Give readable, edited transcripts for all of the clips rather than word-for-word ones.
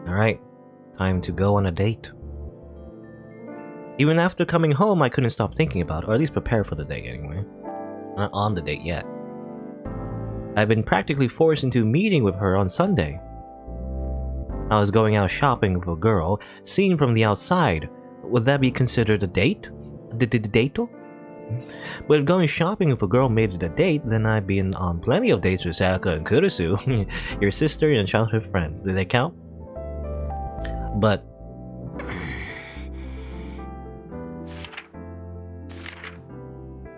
Alright, time to go on a date. Even after coming home, I couldn't stop thinking about, or at least prepare for the date anyway. Not on the date yet. I've been practically forced into meeting with her on Sunday. I was going out shopping with a girl, seen from the outside. Would that be considered a date? Date? But if going shopping with a girl made it a date, then I've been on plenty of dates with Sayaka and Kurisu, your sister and childhood friend. Do they count? But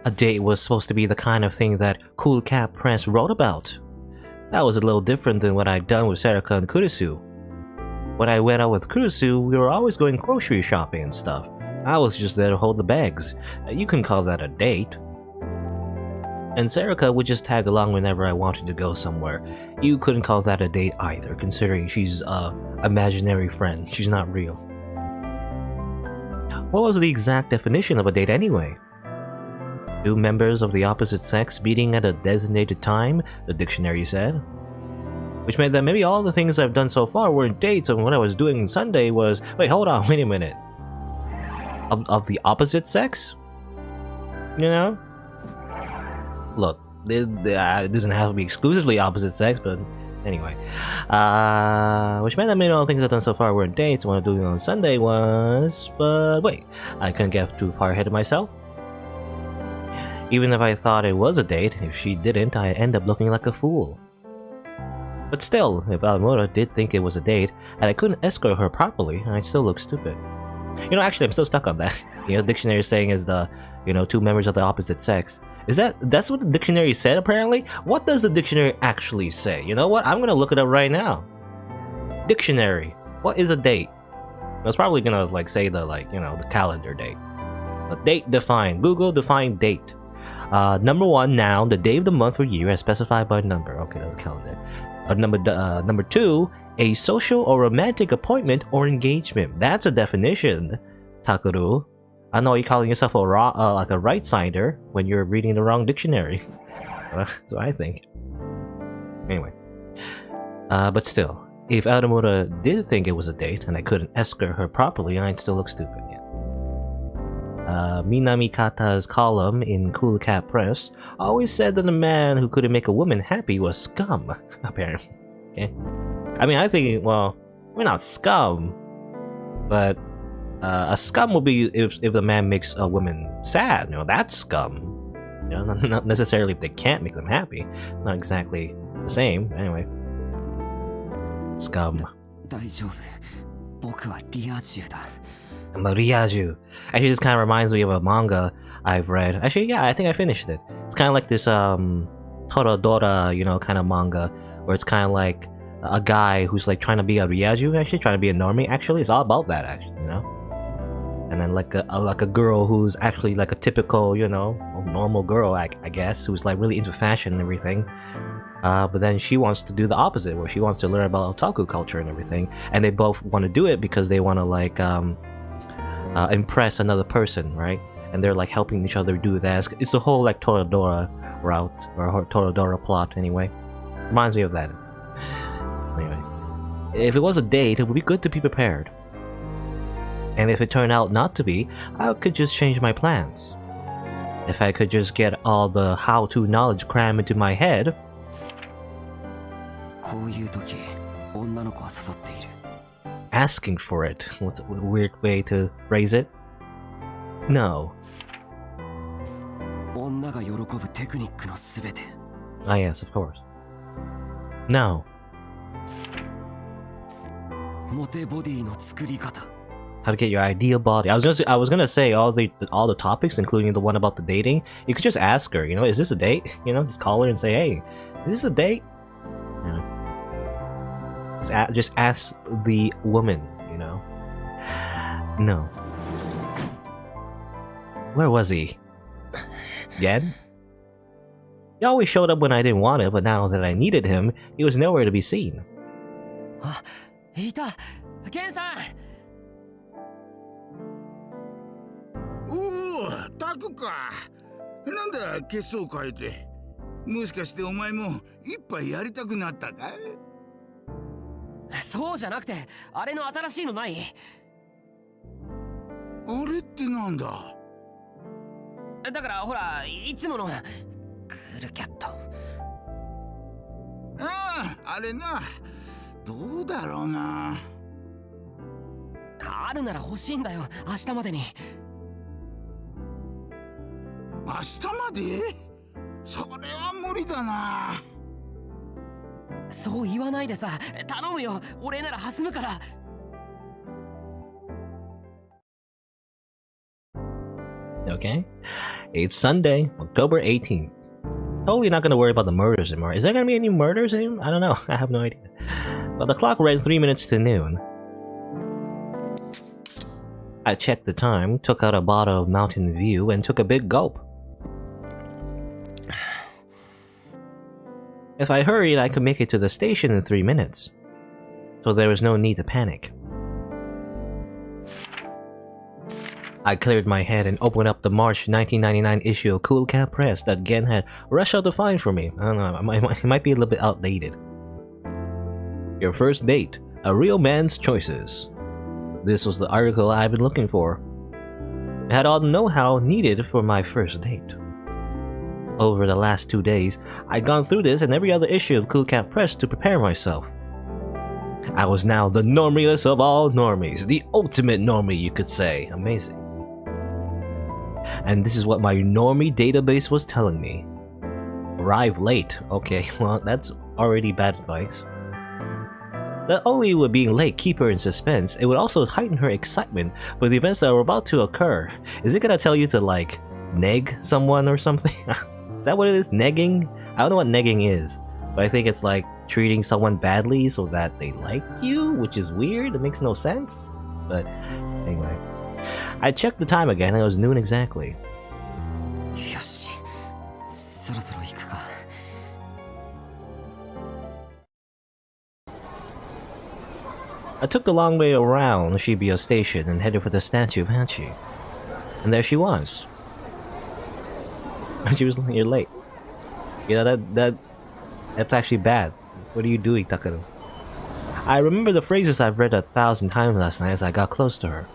a date was supposed to be the kind of thing that Cool Cat Press wrote about. That was a little different than what I'd done with Sayaka and Kurisu. When I went out with Kurisu, we were always going grocery shopping and stuff. I was just there to hold the bags. You can call that a date. And Sayaka would just tag along whenever I wanted to go somewhere. You couldn't call that a date either, considering she's a imaginary friend. She's not real. What was the exact definition of a date anyway? Two members of the opposite sex meeting at a designated time, the dictionary said. Which meant that maybe all the things I've done so far weren't dates, and what I was doing Sunday was... Wait, hold on, wait a minute. Of the opposite sex? You know? Look, it doesn't have to be exclusively opposite sex, but anyway. Which meant that maybe all the things I've done so far weren't dates, and what I'm doing on Sunday was... But wait, I couldn't get too far ahead of myself. Even if I thought it was a date, if she didn't, I'd end up looking like a fool. But still, if Alamura did think it was a date, and I couldn't escort her properly, I'd still look stupid. You know, actually, I'm still stuck on that. You know, the dictionary is saying is the, you know, two members of the opposite sex. That's what the dictionary said, apparently? What does the dictionary actually say? You know what? I'm gonna look it up right now. Dictionary. What is a date? I was probably gonna, like, say the, like, you know, the calendar date. A date defined. Google define date. Number 1, noun, the day of the month or year as specified by number. Okay, that's the calendar. Number 2, a social or romantic appointment or engagement. That's a definition, Takaru. I know you're calling yourself a like a right-sider when you're reading the wrong dictionary. That's what I think. Anyway. But still, if Aramura did think it was a date and I couldn't escort her properly, I'd still look stupid. Yeah. Minami Kata's column in Cool Cat Press always said that a man who couldn't make a woman happy was scum, apparently. Okay? I mean, I think, well, we're not scum, but a scum would be if the man makes a woman sad. You know, that's scum. You know, not necessarily if they can't make them happy. It's not exactly the same. Anyway. Scum. I'm a Ryaju. Actually, this kind of reminds me of a manga I've read. Actually, yeah, I think I finished it. It's kind of like this Toradora, you know, kind of manga, where it's kind of like a guy who's like trying to be a Ryaju, actually trying to be a normie. Actually, it's all about that, actually, you know. And then like a girl who's actually like a typical, you know, normal girl, I guess, who's like really into fashion and everything. But then she wants to do the opposite, where she wants to learn about otaku culture and everything. And they both want to do it because they want to like impress another person, right? And they're like helping each other do that. It's the whole like Toradora route, or Toradora plot anyway. Reminds me of that. Anyway, if it was a date, it would be good to be prepared. And if it turned out not to be, I could just change my plans. If I could just get all the how-to knowledge crammed into my head. Asking for it. What's a weird way to phrase it? No. Ah, yes, of course. No. How to get your ideal body. I was gonna say all the topics, including the one about the dating. You could just ask her, you know, is this a date? You know, just call her and say, hey, is this a date? You know. Just ask the woman, you know. No. Where was he? Dead? He always showed up when I didn't want it, but now that I needed him, he was nowhere to be seen. Oh, Takuか。なんだ、血相変えて。もしかしてお前も一杯やりたくなったかい？そうじゃなくて、あれの新しいのない？あれってなんだ？だからほら、いつものクールキャット。ああ、あれな。どうだろうな。あるなら欲しいんだよ、明日までに。明日まで？それは無理だな。そう言わないでさ、頼むよ、俺なら弾むから。Okay. It's Sunday, October 18th. Totally not gonna worry about the murders anymore. Is there gonna be any murders anymore? I don't know. I have no idea. But the clock read 3 minutes to noon. I checked the time, took out a bottle of Mountain View, and took a big gulp. If I hurried, I could make it to the station in 3 minutes. So there was no need to panic. I cleared my head and opened up the March 1999 issue of Cool Cat Press that Gen had rushed out to find for me. I don't know, it might be a little bit outdated. Your first date, a real man's choices. This was the article I've been looking for. It had all the know-how needed for my first date. Over the last 2 days, I'd gone through this and every other issue of Cool Cat Press to prepare myself. I was now the normiest of all normies, the ultimate normie, you could say. Amazing. And this is what my normie database was telling me. Arrive late. Okay, well, that's already bad advice. Not only would being late keep her in suspense, it would also heighten her excitement for the events that were about to occur. Is it gonna tell you to, like, neg someone or something? Is that what it is? Negging? I don't know what negging is, but I think it's like treating someone badly so that they like you, which is weird. It makes no sense. But anyway. I checked the time again and it was noon exactly. Yoshi, そろそろ行くか。I took the long way around Shibuya Station and headed for the statue of Hachi. And there she was. And she was like, "You're late." You know, that's actually bad. What are you doing, Takaru? I remember the phrases I've read 1,000 times last night as I got close to her.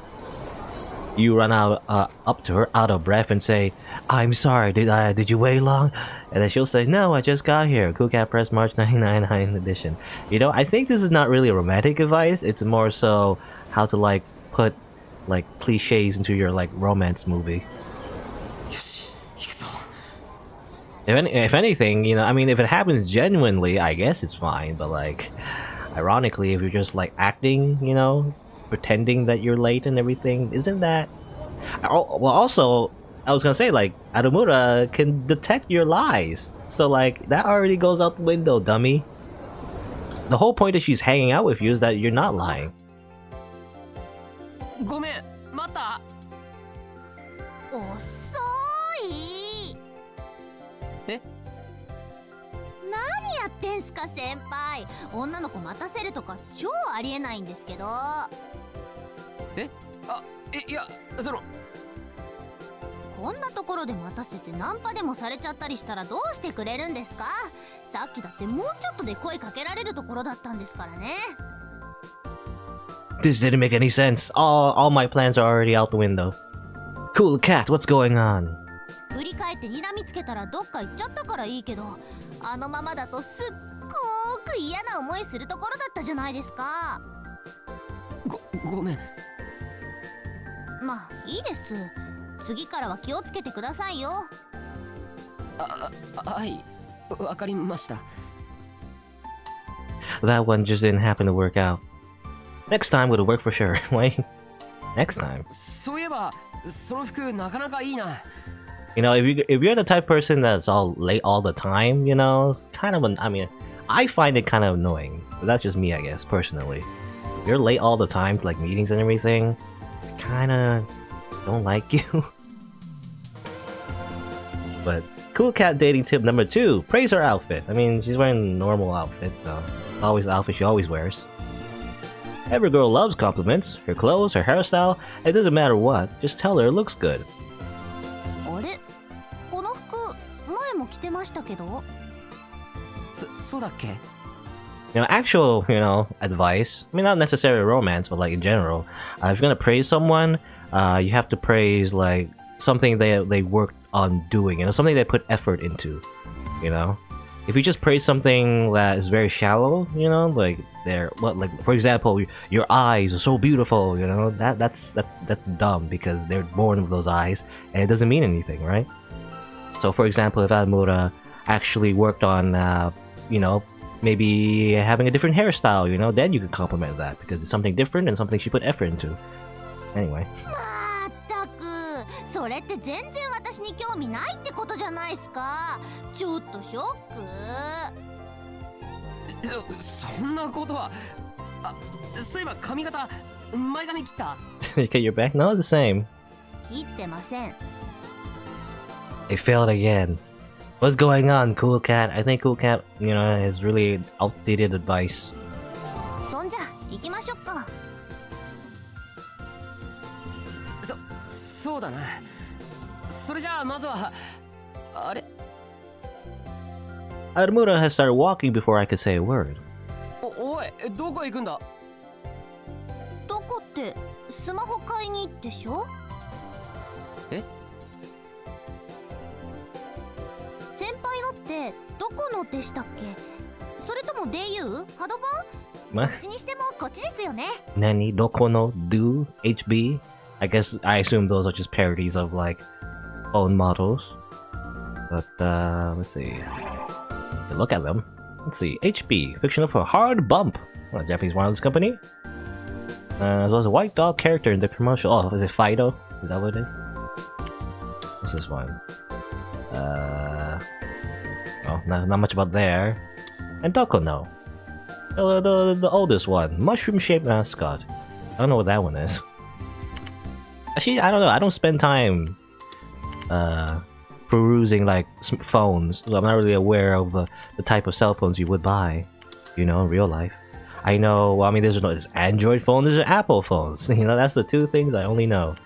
You run up to her out of breath and say, "I'm sorry, did you wait long?" And then she'll say, "No, I just got here. Cool Cat Press March 1999 edition." You know, I think this is not really romantic advice. It's more so how to like put like cliches into your like romance movie. If anything, you know, I mean, if it happens genuinely, I guess it's fine. But like, ironically, if you're just like acting, you know, pretending that you're late and everything, isn't that? Well, also, I was gonna say like Adamura can detect your lies, so like that already goes out the window, dummy. The whole point that she's hanging out with you is that you're not lying. ごめん、待った。遅い。え？何やってんすか先輩。女の子待たせるとか超ありえないんですけど。え？あ、いや、その。こんなところで待たせてナンパでもされちゃったりしたらどうしてくれるんですか？さっきだってもうちょっとで声かけられるところだったんですからね。This didn't make any sense. All my plans are already out the window. Cool Cat, what's going on? 振り返って睨みつけたらどっか行っちゃったからいいけど、あのままだとすっごーく嫌な思いするところだったじゃないですか。ごめん。まあいいです。次からは気をつけてくださいよ。はい、わかりました。That one just didn't happen to work out. Next time would have worked for sure. Wait, next time. そういえば、その服なかなかいいな。You know, if you're the type of person that's all late all the time, you know, it's kind of I mean, I find it kind of annoying. But that's just me, I guess, personally. If you're late all the time to like meetings and everything, I kind of don't like you. But Cool Cat dating tip number 2: praise her outfit. I mean, she's wearing a normal outfit, so always the outfit she always wears. Every girl loves compliments. Her clothes, her hairstyle, it doesn't matter what. Just tell her it looks good. あれ、この服前も着てましたけど。そうだっけ？ actual, advice. I mean, not necessarily romance, but like in general. If you're gonna praise someone, you have to praise like something they worked on doing, something they put effort into, If you just praise something that is very shallow, like for example, your eyes are so beautiful, that's dumb because they're born with those eyes and it doesn't mean anything, right? So, for example, if Adamura actually worked on, maybe having a different hairstyle, then you could compliment that because it's something different and something she put effort into. Anyway. まったくそれって全然私に興味ないってことじゃないすか。ちょっとショック。そんなことは。あ、そういえば髪型前髪切った？ You get your back? No, it's the same. 切ってません。It failed again. What's going on, Cool Cat? I think Cool Cat, has really outdated advice. そんじゃ行きましょうか。そうだな。それじゃあまずはあれ。Adamura has started walking before I could say a word. おい、どこ行くんだ？どこってスマホ買いにでしょ？え？先輩のってどこのでしたっけ？それとも DU？ ハドバン？どっちにしてもこっちですよね。Nani, Dokono, Do, HB? I assume those are just parodies of like phone models. But let's see. Look at them. Let's see. HB, fictional for Hard Bump. What, a Japanese wireless company? As well as a white dog character in the commercial. Oh, is it Fido? Is that what it is? What's this one? Oh, not much about there. And Dokono. The oldest one. Mushroom-shaped mascot. I don't know what that one is. Actually, I don't know. I don't spend time perusing like phones, so I'm not really aware of the type of cell phones you would buy, in real life. I know. Well, I mean, there's Android phone, there's Apple phones. That's the two things I only know.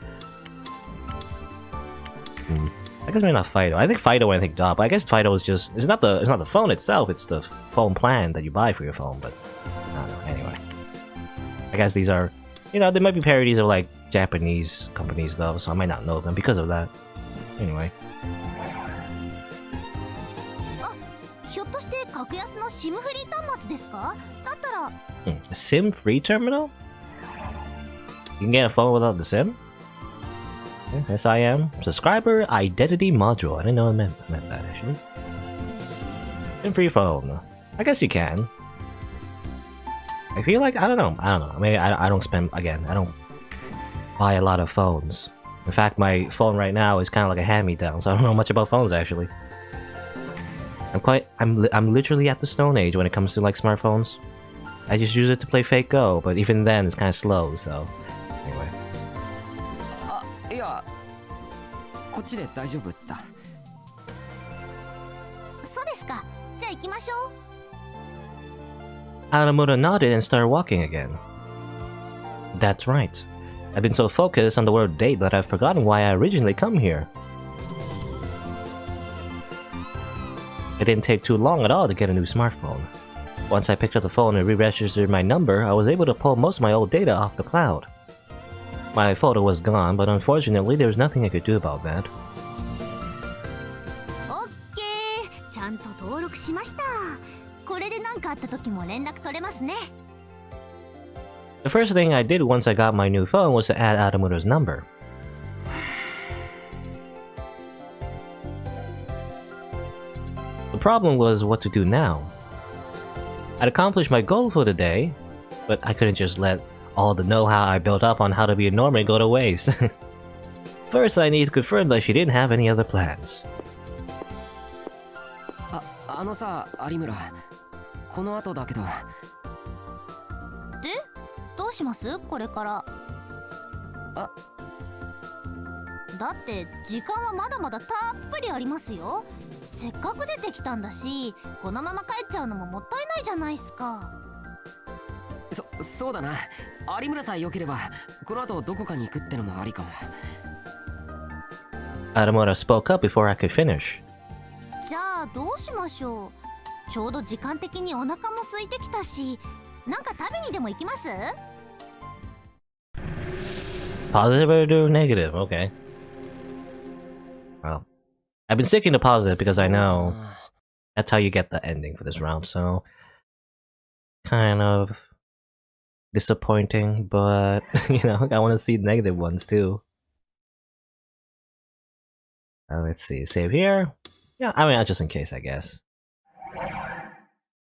I guess maybe not Fido. I think Fido when I think dog, but I guess Fido is just it's not the phone itself. It's the phone plan that you buy for your phone. But I don't know. Anyway, I guess these are they might be parodies of like Japanese companies though, so I might not know them because of that. Anyway. ひょっとして格安の SIM フリー端末ですか？だったら A SIM free terminal? You can get a phone without the SIM? SIM subscriber identity module. I didn't know it meant that actually. SIM free phone. I guess you can. I feel like I don't know. I mean, I don't spend again. I don't buy a lot of phones. In fact, my phone right now is kind of like a hand-me-down, so I don't know much about phones actually. I'm literally at the Stone Age when it comes to like smartphones. I just use it to play Fake Go, but even then it's kind of slow. So anyway. いや、こっちで大丈夫だ。そうですか。じゃあ行きましょう。Adamura nodded and started walking again. That's right. I've been so focused on the word date that I've forgotten why I originally come here. It didn't take too long at all to get a new smartphone. Once I picked up the phone and re-registered my number, I was able to pull most of my old data off the cloud. My photo was gone, but unfortunately there was nothing I could do about that. オッケー、ちゃんと登録しました。これで何かあった時も連絡取れますね。The first thing I did once I got my new phone was to add Adamura's number. The problem was what to do now. I'd accomplished my goal for the day, but I couldn't just let all the know-how I built up on how to be a normie go to waste. First, I need to confirm that she didn't have any other plans. あのさ、有村、この後だけど。で、どうします？これから。あ、だって時間はまだまだたっぷりありますよ。せっかく出てきたんだし、このまま帰っちゃうのももったいないじゃないっすか。そうだな。有村さえ良ければ、この後どこかに行くってのもありかも。Adamura spoke up before I could finish. じゃあどうしましょう。ちょうど時間的にお腹も空いてきたし、なんか食べにでも行きます？ Positive or negative? Okay. Well, I've been sticking to positive because I know that's how you get the ending for this round, so kind of disappointing, but you know, I want to see negative ones too. Let's see, save here. Yeah, I mean, just in case, I guess.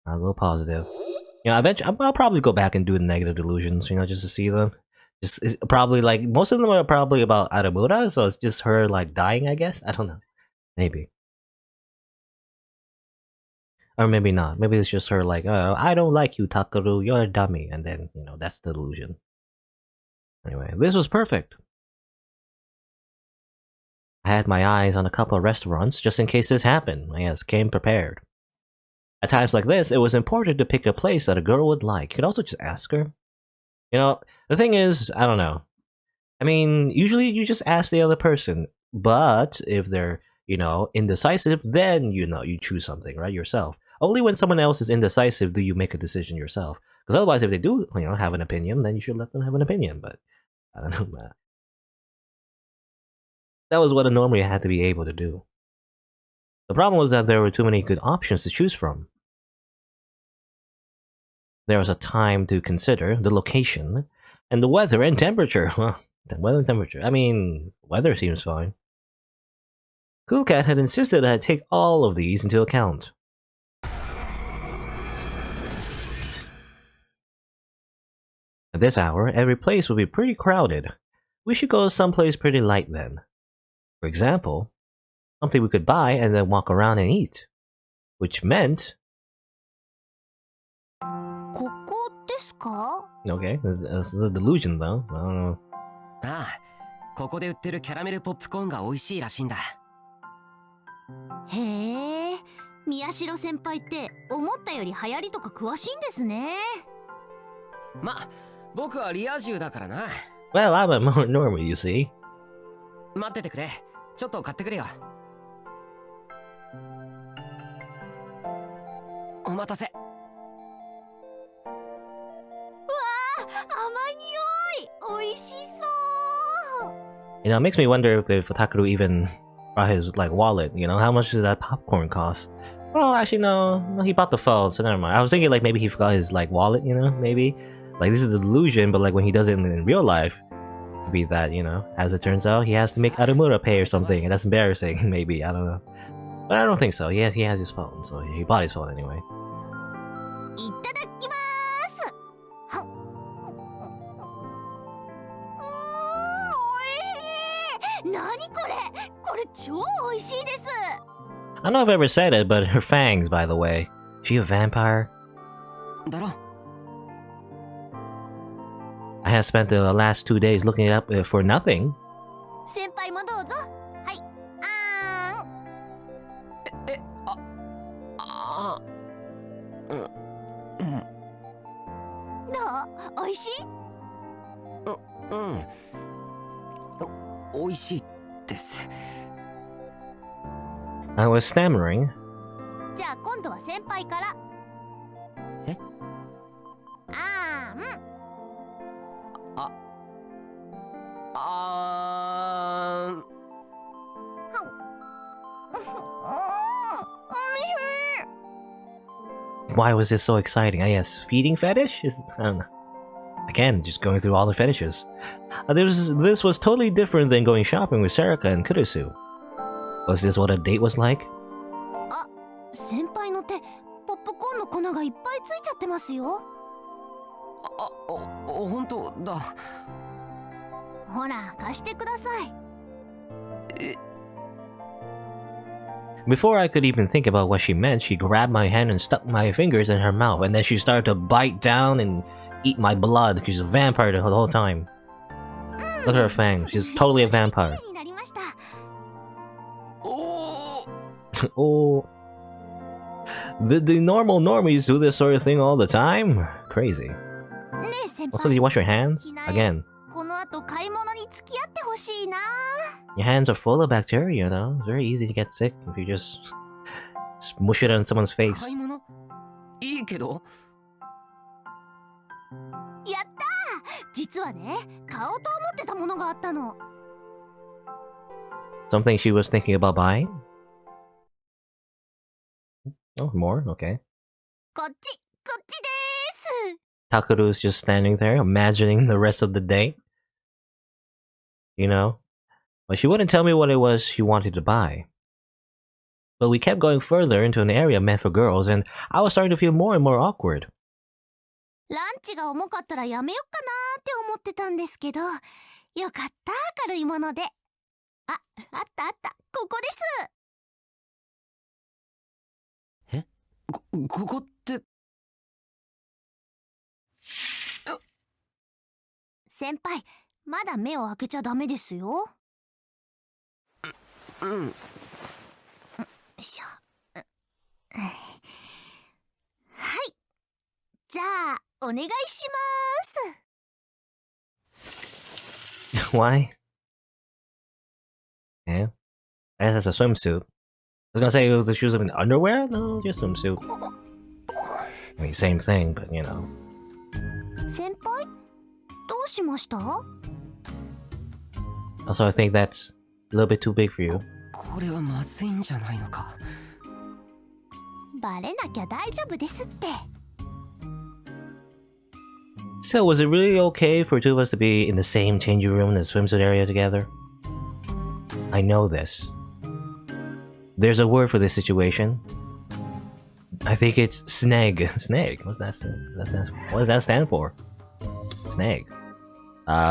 I'll go positive. Yeah, I bet I'll probably go back and do the negative delusions, you know, just to see them. Just it's probably like most of them are probably about Arabura, so it's just her like dying, I guess. I don't know, maybe, or maybe not. Maybe it's just her like, oh, I don't like you, Takaru. You're a dummy, and then you know that's the delusion. Anyway, this was perfect. I had my eyes on a couple of restaurants just in case this happened. I guess came prepared. At times like this, it was important to pick a place that a girl would like. You could also just ask her. You know, the thing is, I don't know. I mean, usually you just ask the other person, but if they're, you know, indecisive, then, you know, you choose something, right, yourself. Only when someone else is indecisive do you make a decision yourself. Because otherwise, if they do, you know, have an opinion, then you should let them have an opinion, but I don't know, man. That was what a normally had to be able to do. The problem was that there were too many good options to choose from. There was a time to consider, the location, and the weather and temperature. Well, the weather and temperature. I mean, weather seems fine. Cool Cat had insisted that I take all of these into account. At this hour, every place would be pretty crowded. We should go someplace pretty light then. For example, something we could buy and then walk around and eat. Which meant... Okay, this is a delusion though. I don't know. ああ、ここで売ってるキャラメルポップコーンが美味しいらしいんだ。へえ、宮代先輩って思ったより流行りとか詳しいんですね。ま、僕はリア充だからな。Well, I'm a more normal, you see. 待っててくれ。ちょっと買ってくれよ。お待たせ。甘い匂い、美味しそう。You know, it makes me wonder if Takaru even brought his like wallet. You know, how much does that popcorn cost? Well, actually, no, he bought the phone, so never mind. I was thinking like maybe he forgot his like wallet. You know, maybe like this is the delusion, but like when he does it in real life, it'd be that, you know, as it turns out, he has to make Arumura pay or something, and that's embarrassing. Maybe, I don't know, but I don't think so. He has his phone, so he bought his phone anyway. いただきます。おいしい。何これ？これ超美味しいです。I don't know if I've ever said it, but her fangs, by the way. She a vampire? だろ。I have spent the last 2 days looking it up for nothing. 先輩もどうぞ。はい。どう？美味しい？美味しいです。I was stammering. じゃあ今度は先輩から。え？Why was this so exciting? I guess feeding fetish? I don't know. Again, just going through all the fetishes. This was totally different than going shopping with Sarika and Kurisu. Was this what a date was like? あ、先輩の手、ポップコーンの粉がいっぱいついちゃってますよ。本当だ。ほら、貸してください。Before I could even think about what she meant, she grabbed my hand and stuck my fingers in her mouth, and then she started to bite down and eat my blood. She's a vampire the whole time. Look at her fangs. She's totally a vampire. Oh. The normal normies do this sort of thing all the time? Crazy. Also, did you wash your hands? Again. Your hands are full of bacteria, though. It's very easy to get sick if you just Mush it on someone's face. 買い物いいけど。やったー。実はね、買おうと思ってたものがあったの。 Something she was thinking about buying? Oh, more? Okay. こっちでーす。 Takeru's just standing there, imagining the rest of the day. You know? But she wouldn't tell me what it was she wanted to buy. But we kept going further into an area meant for girls, and I was starting to feel more and more awkward. ランチが重かったらやめよっかなーって思ってたんですけど、よかった軽いもので。あったここです。ここって。先輩、まだ目を開けちゃダメですよ。うん。よいしょ。はい。じゃあお願いします。 Why? Yeah. I guess that's a swimsuit. I was gonna say the shoes in underwear? No, just swimsuit. I mean, same thing, but you know. 先輩、どうしました？ Also, I think that's a little bit too big for you. これはまずいんじゃないのか。バレなきゃ大丈夫ですって。 So, was it really okay for two of us to be in the same changing room in the swimsuit area together? I know this. There's a word for this situation. I think it's snag. Snag? What does that stand for? Snag.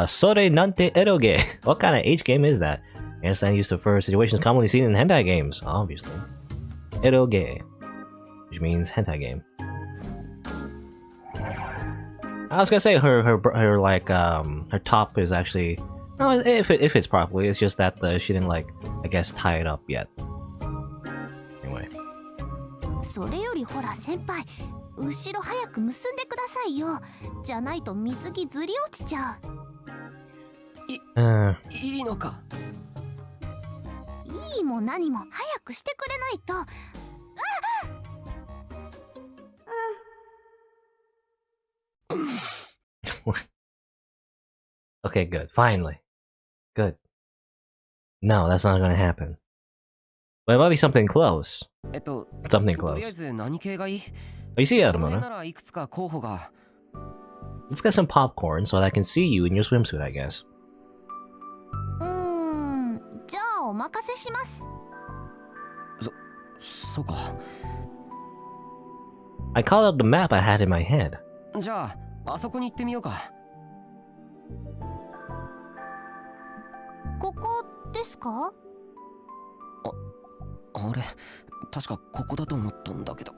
Sore nante eroge. What kind of H game is that? I understand used to refer to situations commonly seen in hentai games, obviously. Eroge, which means hentai game. I was gonna say her like her top is actually no, if it fits properly. It's just that she didn't like, I guess, tie it up yet. Anyway. それよりほら先輩、後ろ早く結んでくださいよ。じゃないと水着ずり落ちちゃう。いいのか。いいも何も早くしてくれないと。Okay, good. Finally. Good. No, that's not gonna happen. But it might be something close. Something とりあえ close. ず何系がいい？ Oh, you see that, この辺 Mona? ならいくつか候補が。Let's get some popcorn so that I can see you in your swimsuit, I guess. じゃあお任せします。そうか。I called up the map I had in my head. じゃああそこに行ってみようか。ここですか？あれ、確かここだと思ったんだけど。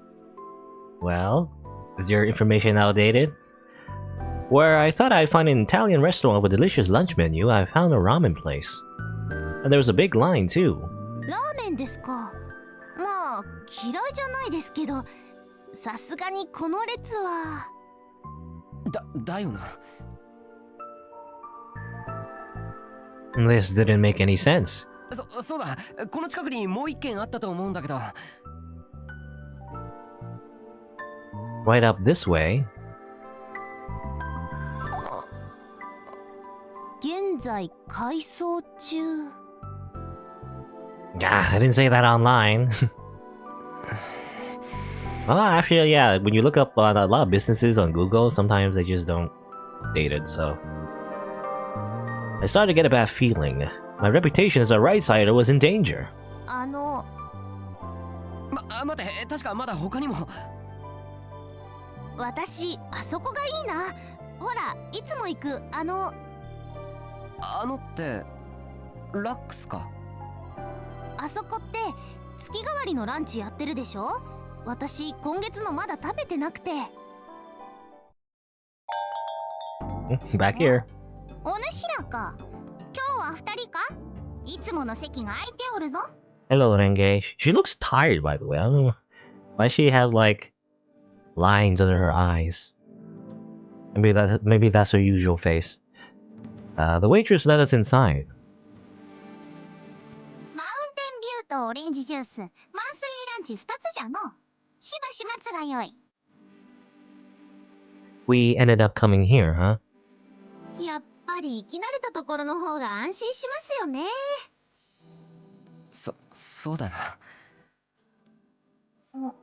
Well, is your information outdated? Where I thought I'd find an Italian restaurant with a delicious lunch menu, I found a ramen place. And there was a big line, too. ラーメンですか。まあ嫌いじゃないですけど、さすがにこの列は。だよな。This didn't make any sense. そうだ、この近くにもう一軒あったと思うんだけど。Right up this way. 現在改装中。I didn't say that online. Well, actually, yeah, when you look up a lot of businesses on Google, sometimes they just don't update it, so... I started to get a bad feeling. My reputation as a right-sider was in danger. 待て、確かまだ他にも。私、あそこがいいな。ほら、いつも行く、って、ラックスか。あそこって、月替わりのランチやってるでしょ？私、今月のまだ食べてなくて。Back here. お主らか。今日は二人か？いつもの席が空いておるぞ。Hello, Renge. She looks tired, by the way. I don't know why she has, like, lines under her eyes. Maybe that's her usual face. The waitress let us inside. マウンテンビューとオレンジジュース、マンスリーランジ2つじゃの。しばし待つがよい。We ended up coming here, huh? やっぱり生き慣れたところの方が安心しますよね。そうだな。も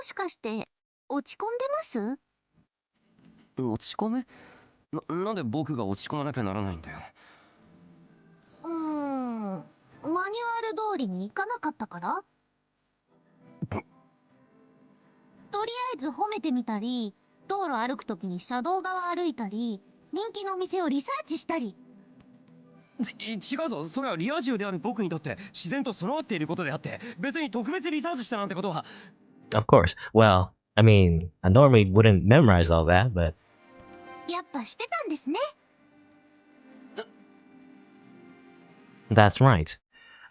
しかして落ち込んでます？落ち込む？なんで僕が落ち込まなきゃならないんだよ。マニュアル通りにいかなかったから？とりあえず褒めてみたり、道路歩くときに車道側歩いたり、人気のお店をリサーチしたり。違うぞ、それはリア充である僕にとって自然と備わっていることであって、別に特別リサーチしたなんてことは。Of course. Well, I mean, I normally wouldn't memorize all that, but やっぱしてたんですね。that's right.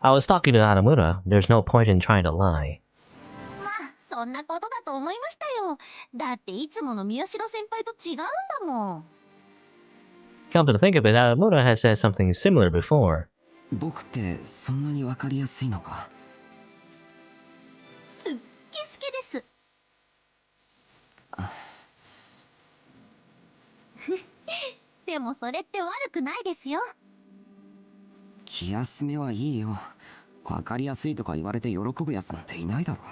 I was talking to Adamura. There's no point in trying to lie. まあそんなことだと思いましたよ。だっていつもの宮代先輩と違うんだもん。Come to think of it, Adamura has said something similar before. 僕ってそんなに分かりやすいのか？すっげすけです。でもそれって悪くないですよ。気休めはいいよ。分かりやすいとか言われて喜ぶやつなんていないだろう。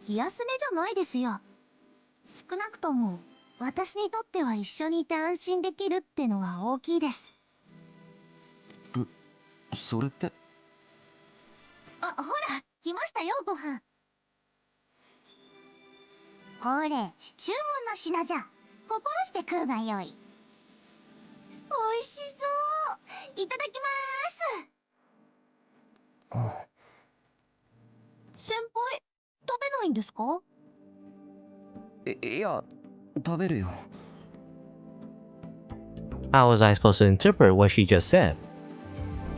気休めじゃないですよ。少なくとも私にとっては一緒にいて安心できるってのは大きいです。それって。あ、ほら来ましたよ、ご飯。これ注文の品じゃ。心して食うがよい。おいしそう。いただきます。先輩食べないんですか？いや、食べるよ。How was I supposed to interpret what she just said?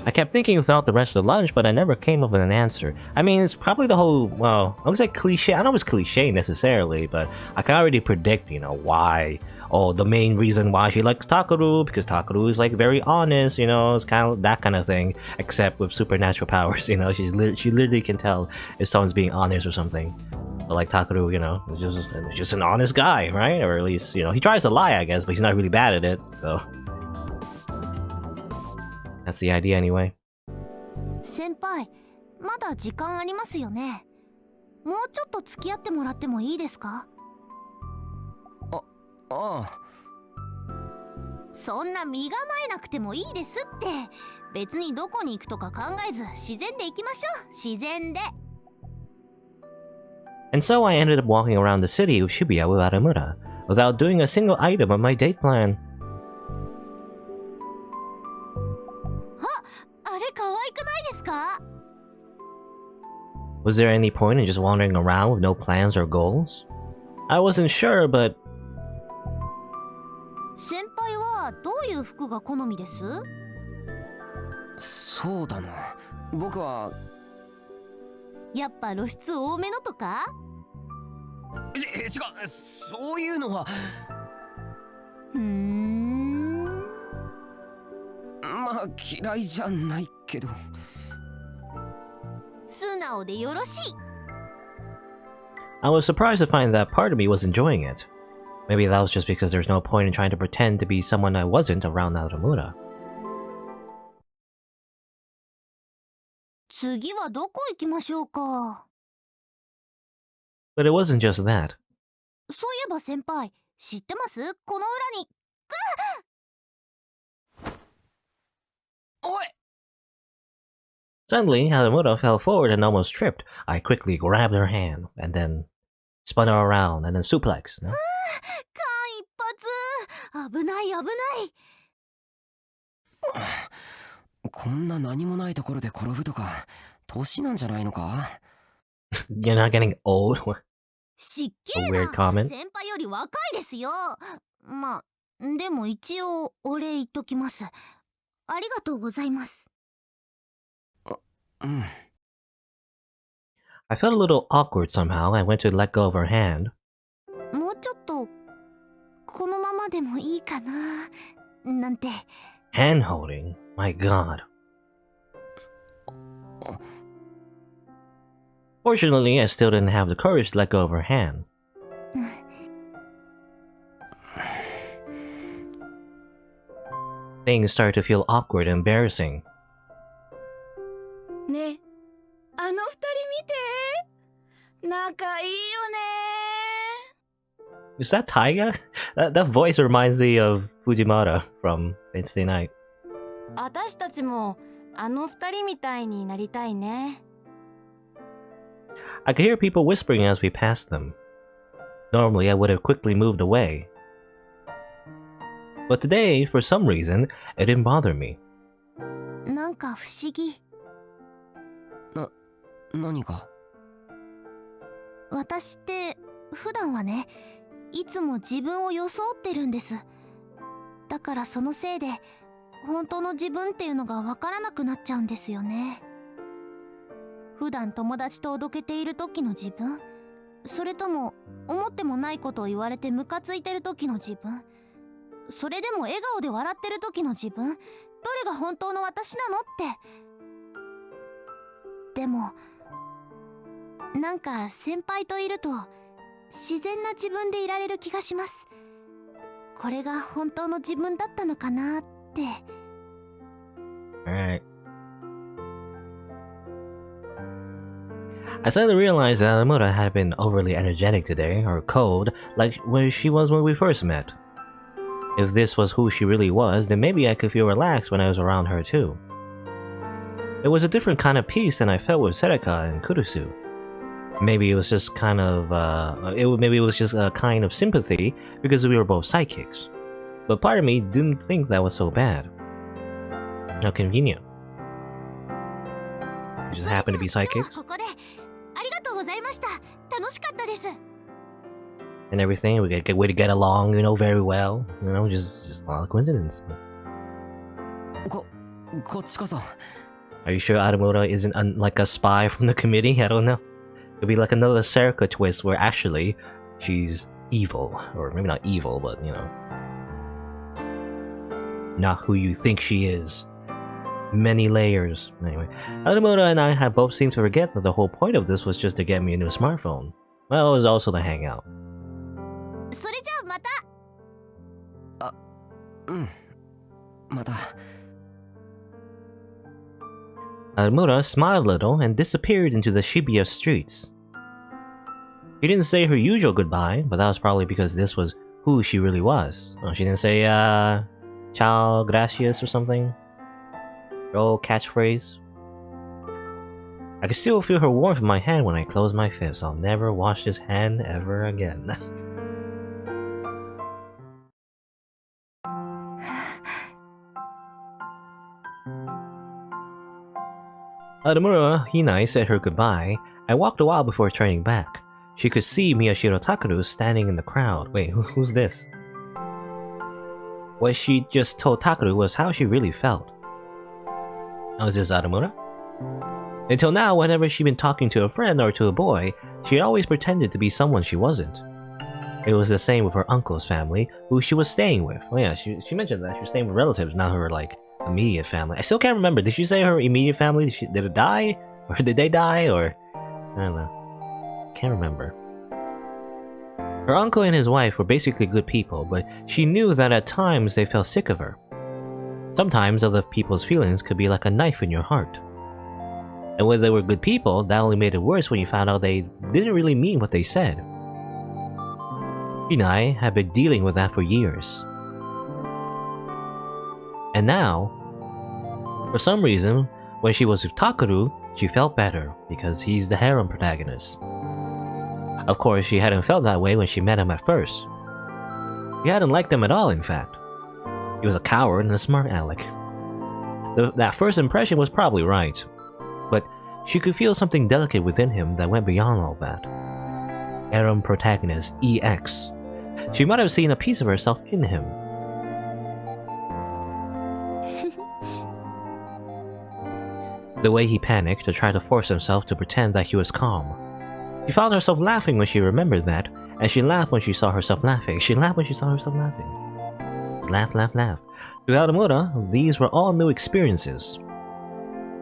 I kept thinking throughout the rest of the lunch, but I never came up with an answer. I mean, it's probably the whole, well, I was like cliche. I don't know if it's cliche necessarily, but I can already predict, why. Oh, the main reason why she likes Takaru, because Takaru is like very honest, it's kind of that kind of thing, except with supernatural powers, she literally can tell if someone's being honest or something. But like Takaru, is just an honest guy, right? Or at least, he tries to lie, I guess, but he's not really bad at it, so. That's the idea anyway. 先輩、まだ時間ありますよね。もうちょっと付き合ってもらってもいいですか？ああ。そんな身構えなくてもいいですって。別にどこに行くとか考えず自然で行きましょう。自然で。And so I ended up walking around the city of Shibuya with Aramura, without doing a single item of my date plan. あれ可愛くないですか？ Was there any point in just wandering around with no plans or goals? I wasn't sure, but 先輩はどういう服が好みです？そうだな。僕は。やっぱ露出多めのとか？違う、そういうのは。まあ嫌いじゃないけど。素直でよろしい。I was surprised to find that part of me was enjoying it. Maybe that was just because there's no point in trying to pretend to be someone I wasn't around Narutamura. 次はどこ行きましょうか？ But it wasn't just that. そういえば先輩、知ってます？この裏に。おい！ Suddenly, Narutamura fell forward and almost tripped. I quickly grabbed her hand, and then spun her around, and then suplex. 間一髪。危ない危ない。こんな何もないところで転ぶとか、年なんじゃないのか？ You're not getting old? しっけ A え weird な。 comment. 先輩より若いですよ。まあ、でも一応お礼言っときます。ありがとうございます。I felt a little awkward somehow. I went to let go of her hand. もうちょっとこのままでもいいかななんて。 Hand holding? My god. Fortunately, I still didn't have the courage to let go of her hand. Things started to feel awkward and embarrassing. ね、あの二人見て。仲いいよね。Is that Taiga? That voice reminds me of Fujimura from Wednesday Night. 私たちもあの二人みたいになりたいね。I could hear people whispering as we passed them. Normally, I would have quickly moved away. But today, for some reason, it didn't bother me. なんか不思議。何が？私って普段はね、いつも自分を装ってるんです。だからそのせいで本当の自分っていうのがわからなくなっちゃうんですよね。普段友達とおどけている時の自分、それとも思ってもないことを言われてムカついてる時の自分、それでも笑顔で笑ってる時の自分、どれが本当の私なのって。でもなんか先輩といると自然な自分でいられる気がします。これが本当の自分だったのかなって。 Alright. I suddenly realized that Amura had been overly energetic today, or cold, like when she was when we first met. If this was who she really was, then maybe I could feel relaxed when I was around her too. It was a different kind of peace than I felt with Serika and Kurusu. Maybe it was just kind of, maybe it was just a kind of sympathy because we were both psychics. But part of me didn't think that was so bad. How convenient. You just happen to be psychics. ここでありがとうございました。楽しかったです。 And everything, we get along, very well. Just a lot of coincidence. こっちこそ。 Are you sure Adamura isn't like a spy from the committee? I don't know. It'd be like another Serika twist where actually she's evil. Or maybe not evil, but not who you think she is. Many layers. Anyway, Adamura and I have both seemed to forget that the whole point of this was just to get me a new smartphone. Well, it was also to hang out. それじゃあまた。また。 Adamura smiled a little and disappeared into the Shibuya streets. She didn't say her usual goodbye, but that was probably because this was who she really was. Oh, she didn't say, ciao, gracias or something? Her old catchphrase. I could still feel her warmth in my hand when I closed my fist. I'll never wash this hand ever again. Adamura Hinae said her goodbye. I walked a while before turning back. She could see Miyashiro Takaru standing in the crowd. Wait, who's this? What she just told Takaru was how she really felt. Oh, is this Adamura? Until now, whenever she'd been talking to a friend or to a boy, she had always pretended to be someone she wasn't. It was the same with her uncle's family, who she was staying with. Oh yeah, she mentioned that she was staying with relatives, not her, immediate family. I still can't remember. Did she say her immediate family? Did it die? Or did they die? Or... I don't know. Can't remember. Her uncle and his wife were basically good people, but she knew that at times they felt sick of her. Sometimes other people's feelings could be like a knife in your heart. And when they were good people, that only made it worse when you found out they didn't really mean what they said. Hinai had been dealing with that for years. And now, for some reason, when she was with Takaru, she felt better because he's the harem protagonist. Of course, she hadn't felt that way when she met him at first. She hadn't liked him at all, in fact. He was a coward and a smart aleck. That first impression was probably right, but she could feel something delicate within him that went beyond all that. Harem protagonist EX. She might have seen a piece of herself in him. The way he panicked to try to force himself to pretend that he was calm. She found herself laughing when she remembered that, and she laughed when she saw herself laughing. She laughed when she saw herself laughing. Laugh, laugh, laugh. To Adamura, these were all new experiences.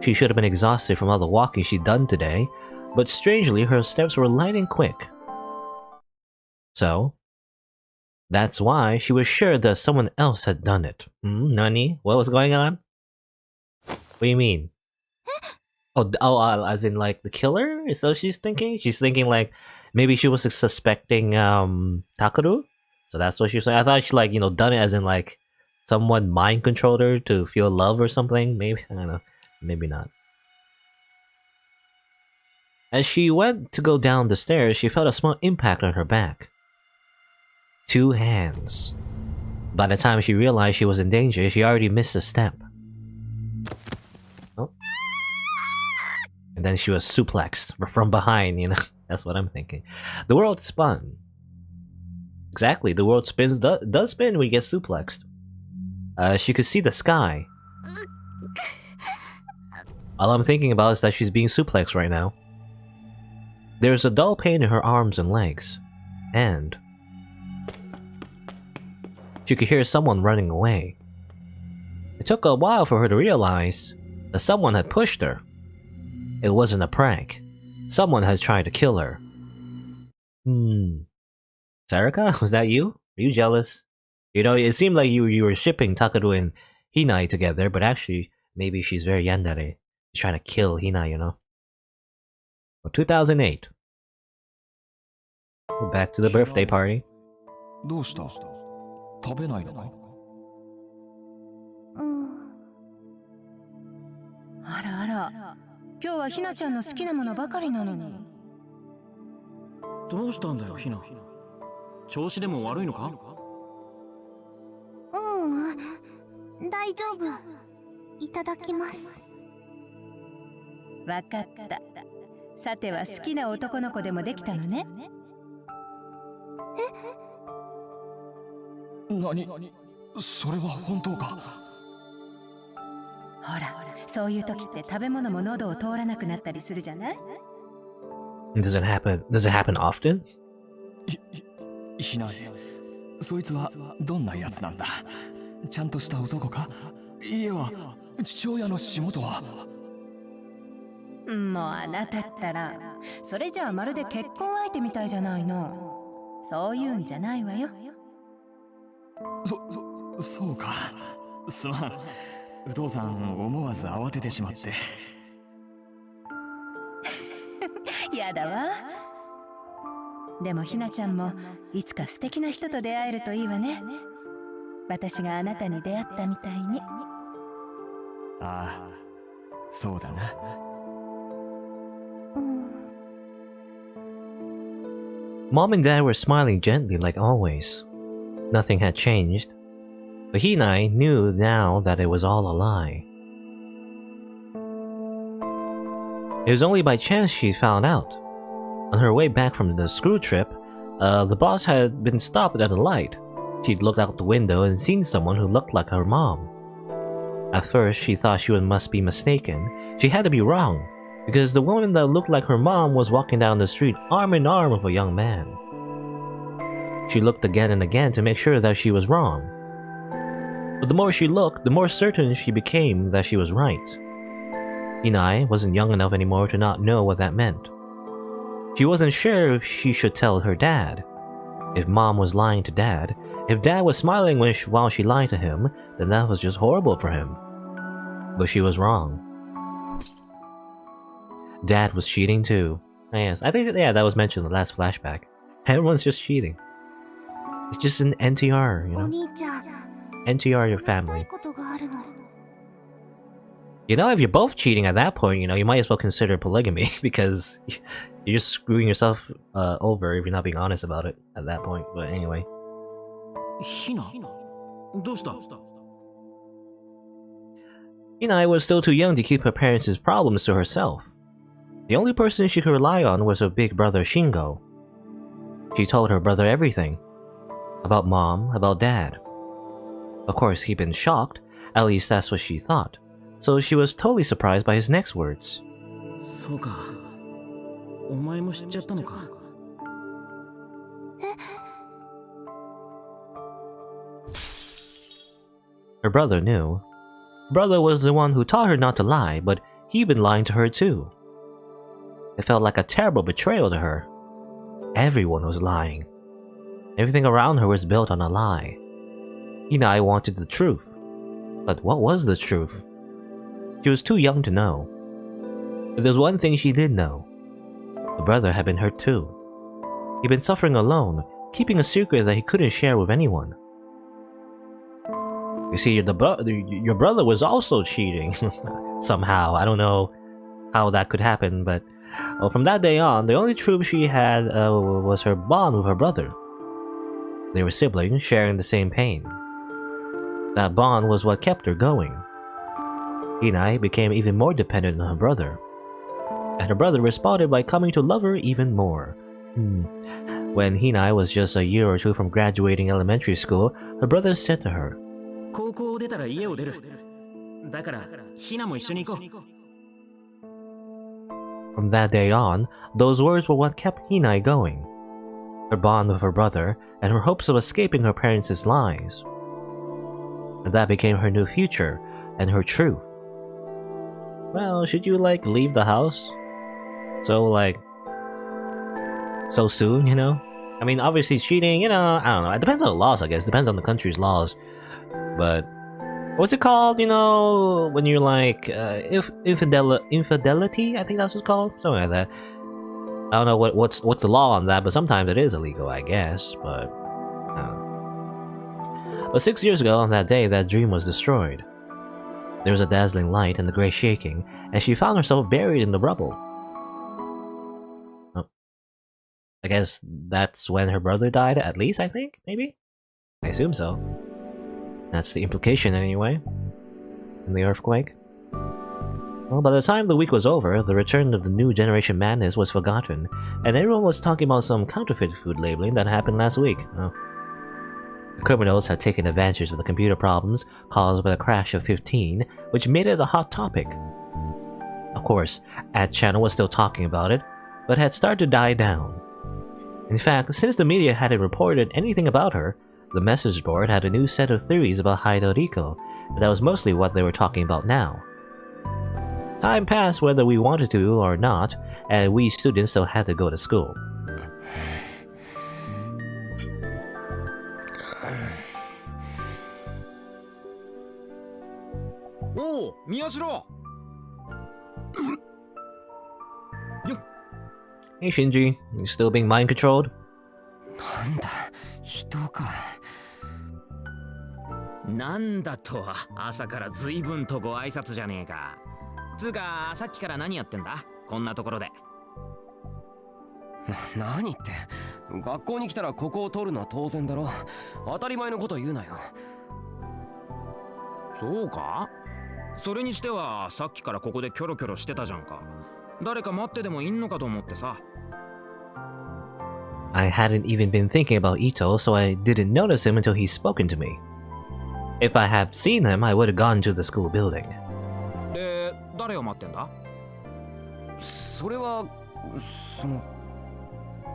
She should have been exhausted from all the walking she'd done today, but strangely her steps were light and quick. So, that's why she was sure that someone else had done it. Nani? What was going on? What do you mean? As in like the killer? Is that what she's thinking? She's thinking like maybe she was suspecting Takaru? So that's what she was saying. I thought she like, done it as in like someone mind controlled her to feel love or something. Maybe, I don't know. Maybe not. As she went to go down the stairs, she felt a small impact on her back. 2 hands. By the time she realized she was in danger, she already missed a step. Oh. And then she was suplexed from behind, That's what I'm thinking. The world spun. Exactly, the world does spin when you get suplexed. She could see the sky. All I'm thinking about is that she's being suplexed right now. There's a dull pain in her arms and legs. And she could hear someone running away. It took a while for her to realize that someone had pushed her. It wasn't a prank. Someone had tried to kill her. Sarika, was that you? Are you jealous? It seemed like you were shipping Takaru and Hinai together, but actually, maybe she's very yandere. She's trying to kill Hinai, Well, 2008. We're back to the birthday party. どうした？食べないのか？あらあら、今日はひなちゃんの好きなものばかりなのに。どうしたんだよ、ひな。調子でも悪いのか？大丈夫。いただきます。わかった。さては好きな男の子でもできたのね。何？それは本当か？ほら、そういう時って食べ物も喉を通らなくなったりするじゃない？ Does it happen often? ひなえ、そいつはどんなやつなんだ？ちゃんとした男か？家は父親の仕事は？もうあなたったら、それじゃあまるで結婚相手みたいじゃないの。そういうんじゃないわよ。そうか。すまん。お父さん思わず慌ててしまって。やだわ。でもひなちゃんもいつか素敵な人と出会えるといいわね。私があなたに出会ったみたいに。ああ、そうだな。Mom and Dad were smiling gently like always. Nothing had changed. But Hinai knew now that it was all a lie. It was only by chance she found out. On her way back from the screw trip, the boss had been stopped at a light. She'd looked out the window and seen someone who looked like her mom. At first, she thought she must be mistaken. She had to be wrong, because the woman that looked like her mom was walking down the street arm in arm with a young man. She looked again and again to make sure that she was wrong. But the more she looked, the more certain she became that she was right. Hinai wasn't young enough anymore to not know what that meant. She wasn't sure if she should tell her dad. If mom was lying to dad, if dad was smiling while she lied to him, then that was just horrible for him. But she was wrong. Dad was cheating too. Yes, I think that was mentioned in the last flashback. Everyone's just cheating. It's just an NTR, NTR your family. If you're both cheating at that point, you might as well consider polygamy because you're just screwing yourself over if you're not being honest about it at that point. But anyway. Hinai was still too young to keep her parents' problems to herself. The only person she could rely on was her big brother Shingo. She told her brother everything. About mom, about dad. Of course, he'd been shocked, at least that's what she thought. So she was totally surprised by his next words. Her brother knew. Brother was the one who taught her not to lie, but he'd been lying to her too. It felt like a terrible betrayal to her. Everyone was lying. Everything around her was built on a lie. Hinai wanted the truth. But what was the truth? She was too young to know. But there's one thing she did know. The brother had been hurt too. He'd been suffering alone, keeping a secret that he couldn't share with anyone. You see, your brother was also cheating. Somehow. I don't know how that could happen, but from that day on, the only truth she had was her bond with her brother. They were siblings, sharing the same pain. That bond was what kept her going. Hinai became even more dependent on her brother, and her brother responded by coming to love her even more. When Hinai was just a year or two from graduating elementary school, her brother said to her, 高校を出たら家を出る。だから、ひなも一緒に行こう。 From that day on, those words were what kept Hinai going. Her bond with her brother, and her hopes of escaping her parents' lies. And that became her new future, and her truth. Well, should you, leave the house? So soon, you know? I mean, obviously cheating, I don't know. It depends on the laws, I guess. Depends on the country's laws. But what's it called, when you're infidelity? I think that's what it's called. Something like that. I don't know what's the law on that, but sometimes it is illegal, I guess. But I don't know. But 6 years ago, on that day, that dream was destroyed. There was a dazzling light and the gray shaking, and she found herself buried in the rubble. Oh. I guess that's when her brother died, at least, I think? Maybe? I assume so. That's the implication, anyway. In the earthquake. Well, by the time the week was over, the return of the new generation madness was forgotten, and everyone was talking about some counterfeit food labeling that happened last week. Oh. The criminals had taken advantage of the computer problems caused by the crash of 15, which made it a hot topic. Of course, Ad Channel was still talking about it, but had started to die down. In fact, since the media hadn't reported anything about her, the message board had a new set of theories about Haido Riko, but that was mostly what they were talking about now. Time passed whether we wanted to or not, and we students still had to go to school. Oh, Miyashiro! Hey Shinji, you still being mind controlled? なんだ、人か。なんだとは、朝から随分とご挨拶じゃねえか。つうか、さっきから何やってんだ？こんなところで。何って、学校に来たらここを取るのは当然だろ。当たり前のこと言うなよ。そうか？それにしては、さっきからここでキョロキョロしてたじゃんか。誰か待ってでもいんのかと思ってさ。I hadn't even been thinking about Ito, so I didn't notice him until he'd spoken to me. If I had seen him, I would have gone to the school building. で、誰を待ってんだ？それは、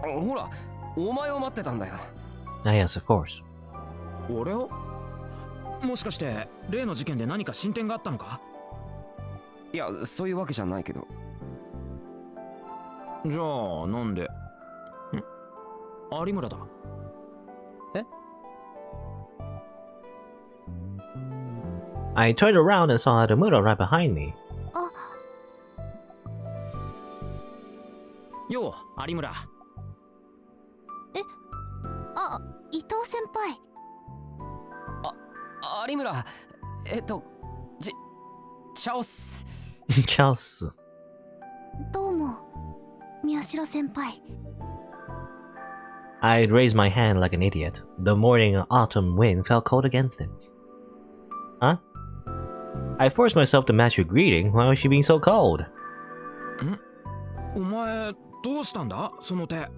ほら、お前を待ってたんだよ。Ah, yes, of course. 俺を？もしかして例の事件で何か進展があったのか？いや、そういうわけじゃないけど。じゃあなんで？有村だ。え？ I turned around and saw Aramura right behind me. よう、有村。あ、伊藤先輩。有村、チャオス。Chelsea. どうも、宮代先輩。I'd raised my hand like an idiot. The morning autumn wind felt cold against it. Huh? I forced myself to match her greeting. Why was she being so cold? お前、どうしたんだその手。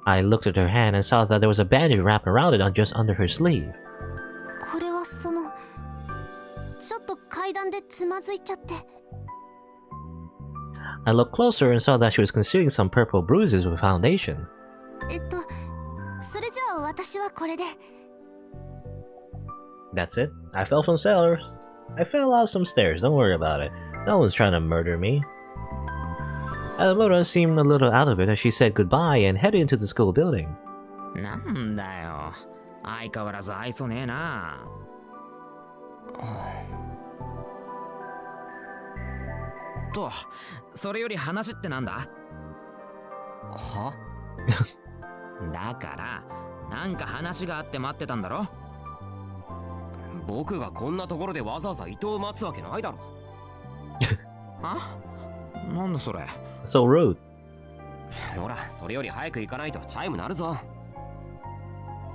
I looked at her hand and saw that there was a bandage wrapped around it just under her sleeve. これはちょっと階段でつまずいちゃって。I looked closer and saw that she was concealing some purple bruises with foundation. それじゃあ私はこれで。That's it. I fell from stairs. I fell out some stairs. Don't worry about it. No one's trying to murder me. Alamura seemed a little out of it as she said goodbye and headed into the school building. なんだよ。相変わらず愛想ねえな。と、それより話ってなんだ？は？だから、なんか話があって待ってたんだろ？僕がこんなところでわざわざ伊藤を待つわけないだろ。あ？なんだそれ。So rude. ほら、それより早く行かないとチャイム鳴るぞ。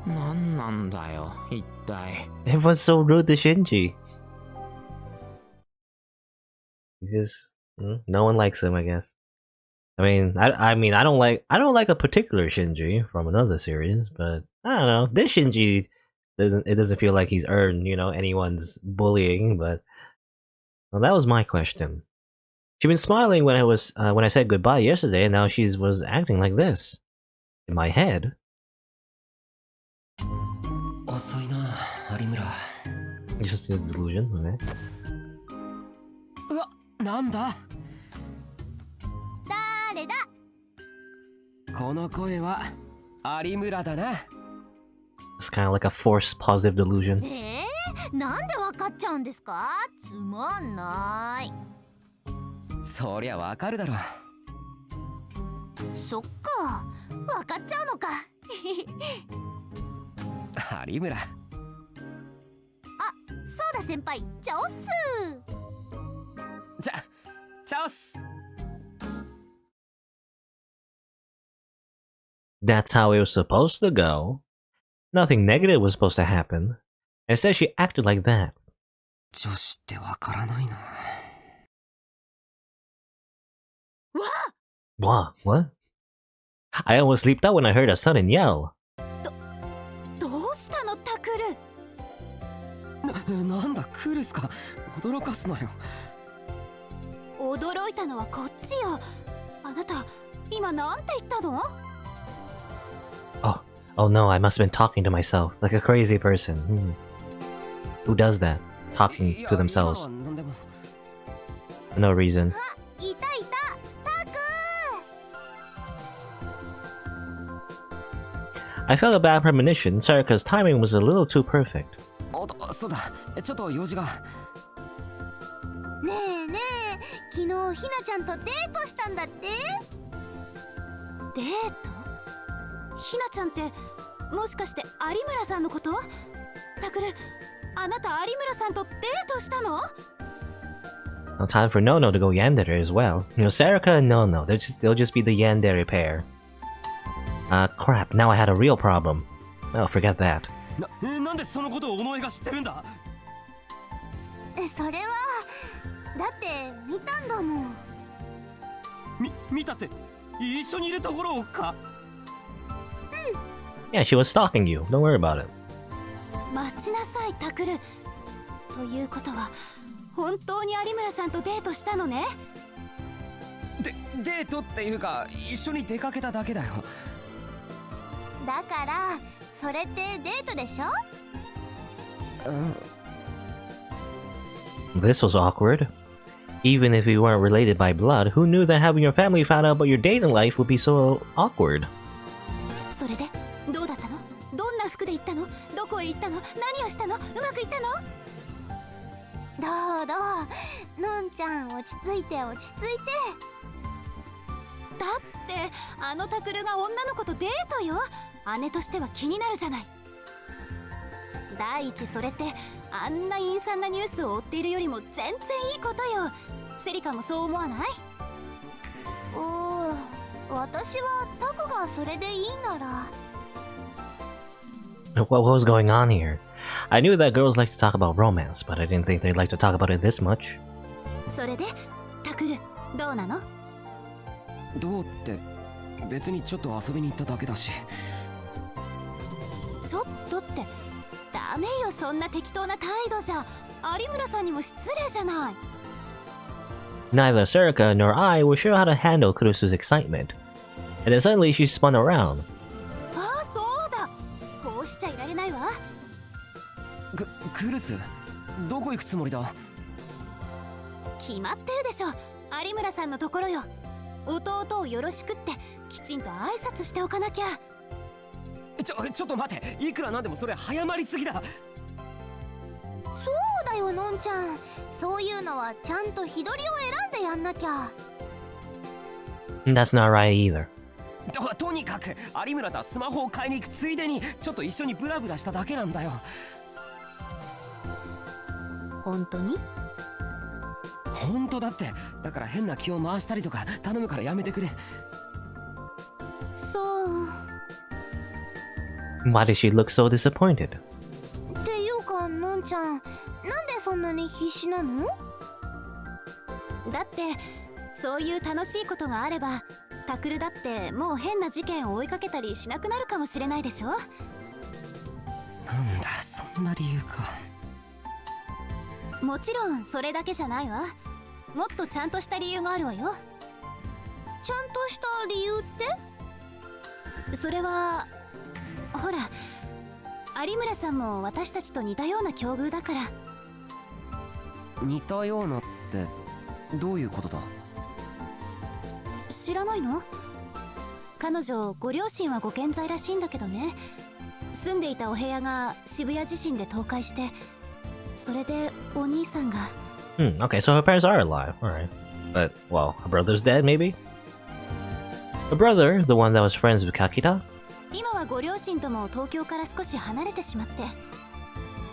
なんなんだよ、一体。It was so rude to Shinji. He's just no one likes him, I guess. I mean, I don't like a particular Shinji from another series, but I don't know. This Shinji doesn't feel like he's earned, anyone's bullying, but well, that was my question. She'd been smiling when I said goodbye yesterday, and now she was acting like this. In my head. 遅いな、有村。Just a delusion, okay? うわ、なんだ？誰だ？この声は有村だな。It's kind of like a forced positive delusion. なんでわかっちゃうんですか？つまんない。そりゃわかるだろ。そっか、わかっちゃうのか。有村。あ、そうだ先輩、チャオっす。チャオス。That's how it was supposed to go. Nothing negative was supposed to happen. Instead, she acted like that. 女子ってわからないな。What? I almost leaped out when I heard a sudden yell. どうしたのタクル？なんだクルスか。驚かすなよ。驚いたのはこっちよ。あなた、今なんて言ったの？ Oh no, I must have been talking to myself, like a crazy person. Who does that? Talking to themselves. For no reason. いたいた、タク！ I felt a bad premonition, Sarika's timing was a little too perfect. おっと、そうだ。ちょっと用事が。ねえねえ、昨日ひなちゃんとデートしたんだって？デート？ひなちゃんってもしかして有村さんのこと？タクル、あなた有村さんとデートしたの？ Now time for Nono to go yandere as well. Sarika and Nono, they'll just be the yandere pair. Crap, now I had a real problem. Oh, forget that. なんでそのことをお前が知ってるんだ？それはだって見たんだもん。見たって一緒にいるところをか？Yeah, she was stalking you. Don't worry about it. 待ちなさいタクル。ということは本当に有村さんとデートしたのね？デートっていうか一緒に出かけただけだよ。だからそれってデートでしょ？ This was awkward. Even if we weren't related by blood, who knew that having your family find out about your dating life would be so awkward? それでどうだったの？どんな服で行ったの？どこへ行ったの？何をしたの？うまくいったの？どうのんちゃん、落ち着いて落ち着いて。だってあのタクルが女の子とデートよ。姉としては気になるじゃない。第一、それってあんな陰惨なニュースを追っているよりも全然いいことよ。セリカもそう思わない？私はタクがそれでいいなら。What was going on here? I knew that girls like to talk about romance, but I didn't think they'd like to talk about it this much. それでタクル、どうなの？どうって別にちょっと遊びに行っただけだし。ちょっとってダメよ、そんな適当な態度じゃ。有村さんにも失礼じゃない。 Neither Sarika nor I were sure how to handle Kurusu's excitement. And then suddenly she spun around. ああ、そうだ。こうしちゃいられないわ。クルス、どこ行くつもりだ？決まってるでしょ。有村さんのところよ。弟をよろしくってきちんと挨拶しておかなきゃ。ちょっと待って、いくらなんでもそれ早まりすぎだ。そうだよのんちゃん、そういうのはちゃんと日取りを選んでやんなきゃ。 That's not right either. とにかく有村とはスマホを買いに行くついでにちょっと一緒にブラブラしただけなんだよ。本当に？本当だって。だから変な気を回したりとか頼むからやめてくれ。そう。 Why did she look so disappointed? っていうかのんちゃん、なんでそんなに必死なの？だってそういう楽しいことがあればタクルだってもう変な事件を追いかけたりしなくなるかもしれないでしょ。なんだ、そんな理由か。もちろんそれだけじゃないわ。もっとちゃんとした理由があるわよ。ちゃんとした理由って？それはほら、有村さんも私たちと似たような境遇だから。似たようなってどういうことだ？知らないの？彼女ご両親はご健在らしいんだけどね、住んでいたお部屋が渋谷地震で倒壊して、それでお兄さんが。Okay, so her parents are alive. Alright. But, well, her brother's dead, maybe? Her brother, the one that was friends with Kakita? 今はご両親とも東京から少し離れてしまって、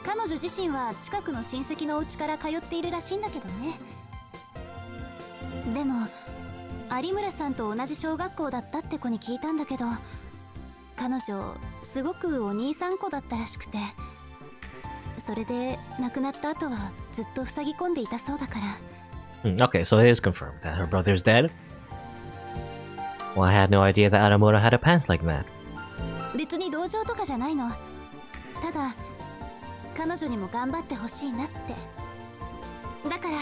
彼女自身は近くの親戚のお家から通っているらしいんだけどね。でも有村さんと同じ小学校だったって子に聞いたんだけど、彼女すごくお兄さん子だったらしくて、それで亡くなった後はずっと塞ぎ込んでいたそうだから。Okay, so it is confirmed that her brother's dead? Well, I had no idea that Adamoto had a past like that. 別に同情とかじゃないの。ただ彼女にも頑張ってほしいなって。だから。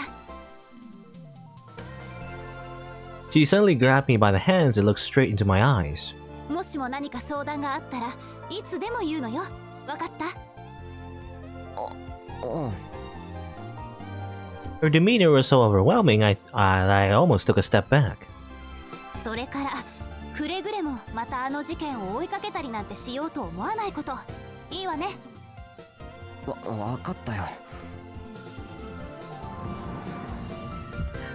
She suddenly grabbed me by the hands and looked straight into my eyes. もしも何か相談があったらいつでも言うのよ。わかった？Her demeanor was so overwhelming, I almost took a step back. それからくれぐれもまたあの事件を追いかけたりなんてしようと思わないこと。いいわね。わかったよ。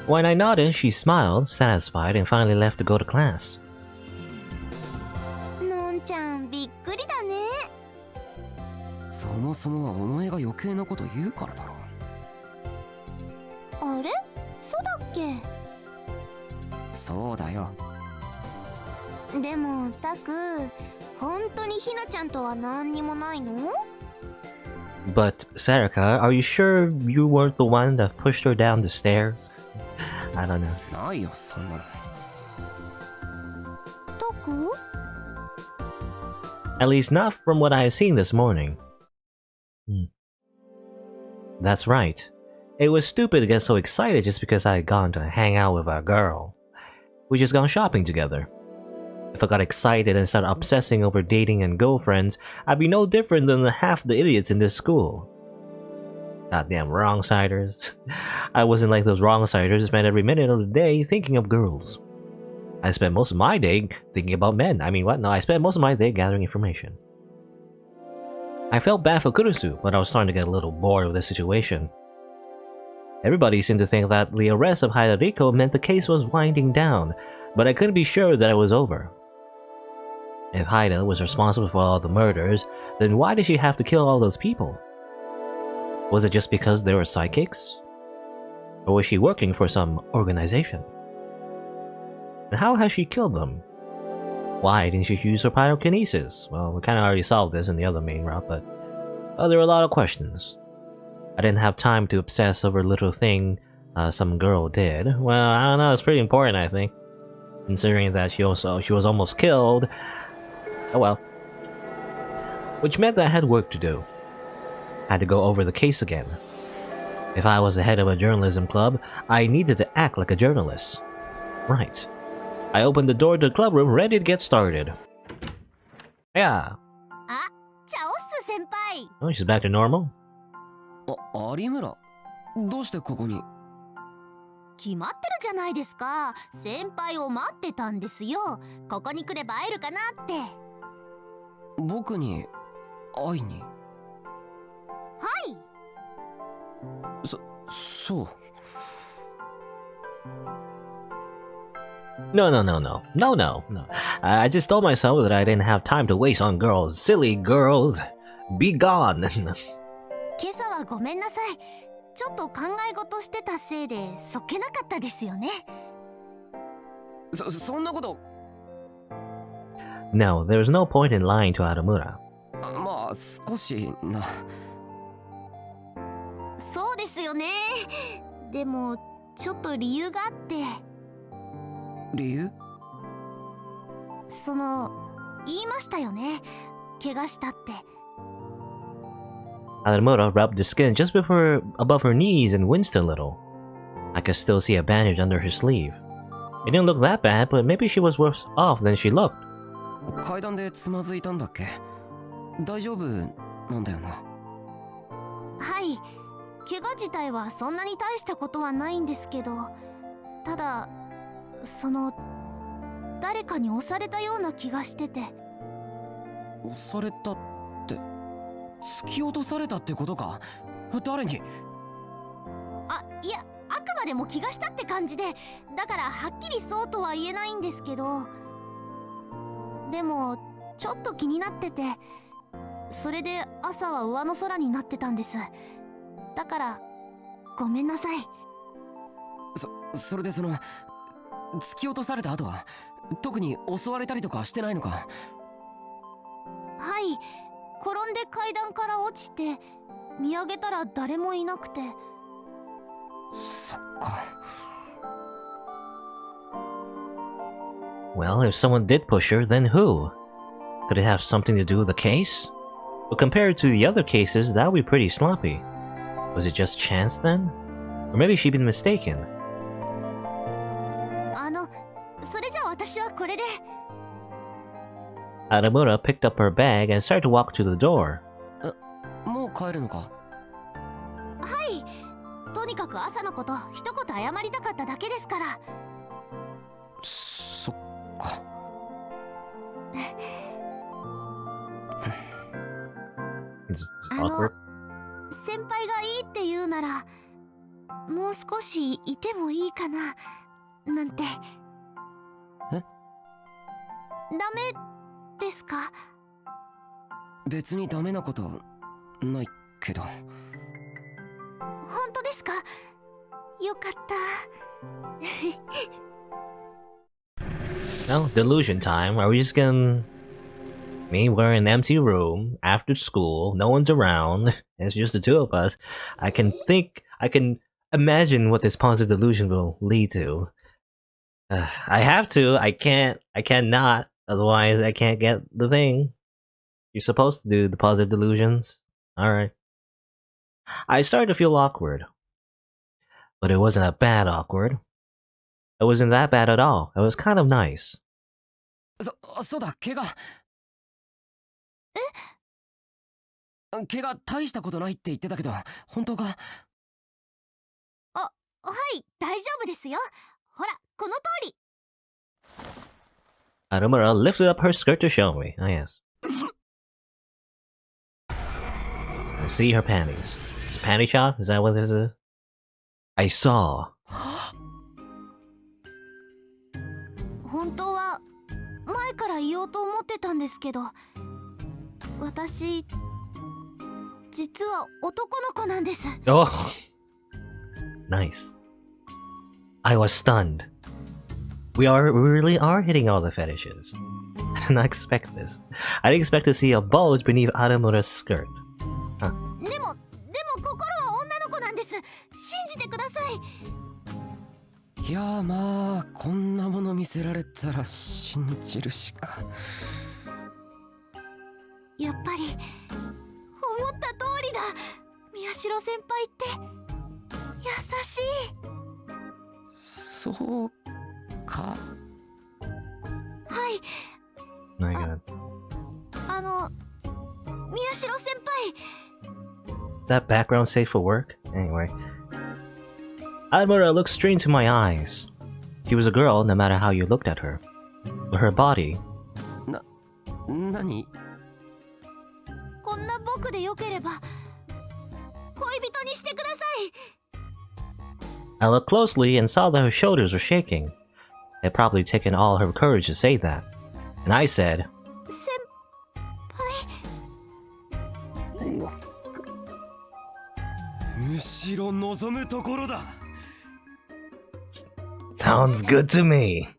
When I nodded, she smiled, satisfied, and finally left to go to class. のんちゃんびっくりだね。そもそもはお前が余計なこと言うからだろ。あれ？そうだっけ？そうだよ。でもタク、本当にひなちゃんとは何にもないの？ But, Sarika, are you sure you weren't the one that pushed her down the stairs? I don't know. ないよ、そんなの。タク？ At least not from what I have seen this morning. That's right. It was stupid to get so excited just because I had gone to hang out with a girl. We just gone shopping together. If I got excited and started obsessing over dating and girlfriends, I'd be no different than half the idiots in this school. Goddamn wrong-siders. I wasn't like those wrong-siders who spent every minute of the day thinking of girls. I spent most of my day thinking about men. I mean, what? No, I spent most of my day gathering information. I felt bad for Kurusu, but I was starting to get a little bored with the situation. Everybody seemed to think that the arrest of Haruhiko meant the case was winding down, but I couldn't be sure that it was over. If Haida was responsible for all the murders, then why did she have to kill all those people? Was it just because they were psychics? Or was she working for some organization? And how has she killed them? Why didn't she use her pyrokinesis? Well, we kinda already solved this in the other main route, but there were a lot of questions. I didn't have time to obsess over a little thing some girl did. Well, I don't know, it's pretty important, I think. Considering that she was almost killed. Oh well. Which meant that I had work to do. I had to go over the case again. If I was the head of a journalism club, I needed to act like a journalist. Right. I opened the door to the club room, ready to get started. Yeah. Oh, she's back to normal? 有村、どうしてここに？決まってるじゃないですか。先輩を待ってたんですよ。ここに来れば会えるかなって。僕に会いに。はい。そう。No. I just told myself that I didn't have time to waste on girls. Silly girls. Be gone. 今朝はごめんなさい。ちょっと考え事してたせいでそっけなかったですよね。そんなこと。No, there's no point in lying to Aramura. まあ少しな。そうですよね。でもちょっと理由があって。理由？言いましたよね。怪我したって。Aramura rubbed the skin just above her knees and winced a little. I could still see a bandage under her sleeve. It didn't look that bad, but maybe she was worse off than she looked. 階段でつまずいたんだっけ？大丈夫なんだよな。はい。怪我自体はそんなに大したことはないんですけど、ただ誰かに押されたような気がしてて。押されたって、突き落とされたってことか？誰に？いや、あくまでも気がしたって感じで、だからはっきりそうとは言えないんですけど、でもちょっと気になってて、それで朝は上の空になってたんです。だからごめんなさい。それで突き落とされた後は特に襲われたりとかしてないのか？はい、転んで階段から落ちて見上げたら誰もいなくて。そっか。Well, if someone did push her, then who? Could it have something to do with the case? But compared to the other cases, that would be pretty sloppy. Was it just chance then? Or maybe she'd been mistaken. それじゃあ私はこれで。Aramura picked up her bag and started to walk to the door. もう帰るのか？はい。とにかく朝のこと一言謝りたかっただけですから。そっか。先輩がいいって言うなら、もう少しいてもいいかななんて。え？ダメですか？別にダメなことないけど。本当ですか？よかった。Well, delusion time. Are we just gonna... we're in an empty room, after school, no one's around, it's just the two of us. I can imagine what this positive delusion will lead to. I have to, I cannot, otherwise I can't get the thing. You're supposed to do the positive delusions. Alright. I started to feel awkward. But it wasn't a bad awkward. It wasn't that bad at all. It was kind of nice. そうだ、怪我大したことないって言ってたけど、本当か？はい、大丈夫ですよ。ほら、この通り。Arumura lifted up her skirt to show me. Oh yes. I see her panties. Is panty shot? Is that what this is? I saw. 本当は前から言おうと思ってたんですけど、私実は男の子なんです。Oh, nice. I was stunned. We really are hitting all the fetishes. I did not expect this. I didn't expect to see a bulge beneath Arumura's skirt. Huh. でも心は女の子なんです。信じてください。いやー、まあこんなもの見せられたら信じるしか。やっぱり思った通りだ。宮代先輩って優しい。そうか。はい。My God. 宮代先輩。 Is that background safe for work? Anyway. Adamura looked straight into my eyes. She was a girl no matter how you looked at her. But her body, 何？こんな僕でよければ恋人にしてください。 I looked closely and saw that her shoulders were shaking. It had probably taken all her courage to say that. And I said, むしろ望むところだ。 Sounds good to me.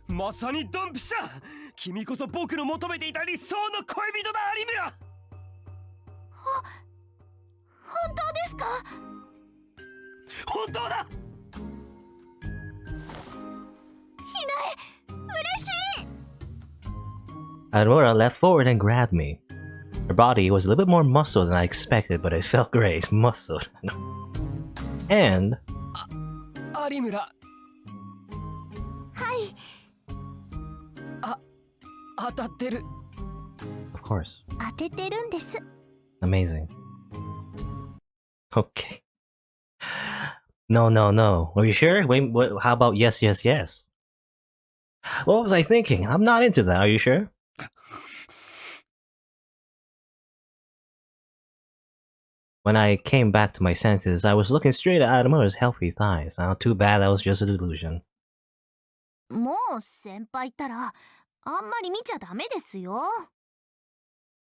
まさにドンピシャ。君こそ僕の求めていた理想の恋人だ、有村。本当ですか？本当だ。ひなえ、嬉しい。 Adamura leapt forward and grabbed me. Her body was a little bit more muscled than I expected, but it felt great. Muscled. And 有村、はい、当たってる。 of course. 当ててるんです。 Amazing. Okay. No, no, no. Are you sure? Wait, what, how about yes, yes, yes? What was I thinking? I'm not into that. Are you sure? When I came back to my senses, I was looking straight at Adamura's healthy thighs. Now, too bad that was just a delusion. もう先輩ったらあんまり見ちゃダメですよ。